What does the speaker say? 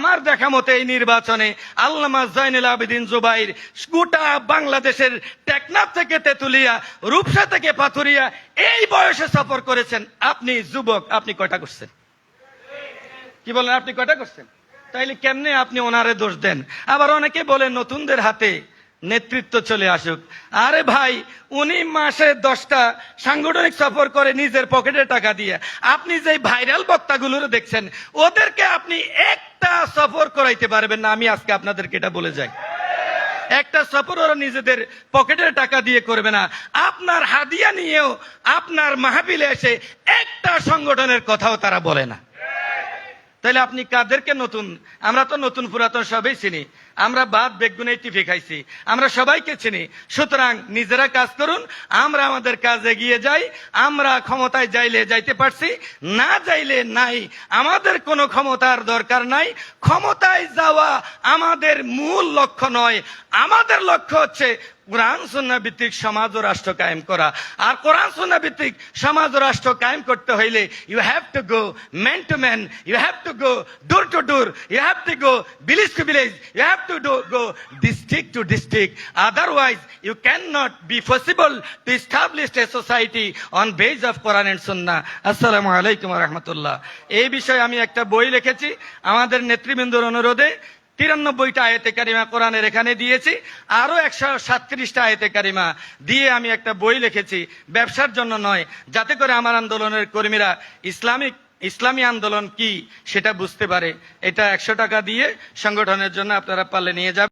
আমার দেখা মতে এই নির্বাচনে আল্লামা জয়নুল আবেদিন জুবাইর গোটা বাংলাদেশের টেকনাফ থেকে তেতুলিয়া, রূপসা থেকে পাথুরিয়া এই বয়সে সফর করেছেন। আপনি যুবক, আপনি কয়টা করছেন? কি বলেন, আপনি কয়টা করছেন? তাইলে কেমনে আপনি ওনারে দোষ দেন? আবার অনেকে বলেন নতুনদের হাতে নেতৃত্ব চলে আসুক। আরে ভাই, উনি মাসে 10টা সাংগঠনিক সফর করে নিজের পকেটে টাকা দিয়ে। আপনি যে ভাইরাল বক্তাগুলোর দেখছেন, ওদেরকে আপনি একটা সফর করাইতে পারবেন না। আমি আজকে আপনাদেরকে এটা বলে যাই, একটা সফর ওরা নিজেদের পকেটের টাকা দিয়ে করবে না। আপনার হাদিয়া নিয়েও আপনার মাহফিলে এসে একটা সংগঠনের কথাও তারা বলে না। তাহলে আপনি কাদেরকে নতুন? আমরা তো নতুন পুরাতন সবাই চিনি। আমরা বাদ বেগুনে টিফে খাইছি, আমরা সবাইকে চিনি। সুতরাং নিজেরা কাজ করুন, আমরা আমাদের কাজ এগিয়ে যাই। আমরা ক্ষমতায় যাইলে যাইতে পারছি, না যাইলে নাই। আমাদের কোনো ক্ষমতার দরকার নাই। ক্ষমতায় যাওয়া আমাদের মূল লক্ষ্য নয়। আমাদের লক্ষ্য হচ্ছে কোরআন সুন্নাহ ভিত্তিক সমাজ ও রাষ্ট্র কায়েম করা। আর কোরআন সুন্নাহ ভিত্তিক সমাজ ও রাষ্ট্র কায়েম করতে হইলে you have to go man to man, you have to go door to door, you have to go village to village, you have to go district to district. Otherwise you cannot be possible to establish a society on base of Quran and Sunnah. Assalamu alaikum wa rahmatullah. এই বিষয়ে আমি একটা বই লিখেছি আমাদের নেতৃবৃন্দর অনুরোধে। 93টা আয়াতে কারিমা কোরআনের এখানে দিয়েছি, আরো 137টা আয়াতে কারিমা দিয়ে আমি একটা বই লিখেছি, ব্যবসার জন্য নয়, যাতে করে আমার আন্দোলনের কর্মীরা ইসলামী আন্দোলন কি সেটা বুঝতে পারে। এটা 100 টাকা দিয়ে সংগঠনের জন্য আপনারা পারলে নিয়ে যাবেন।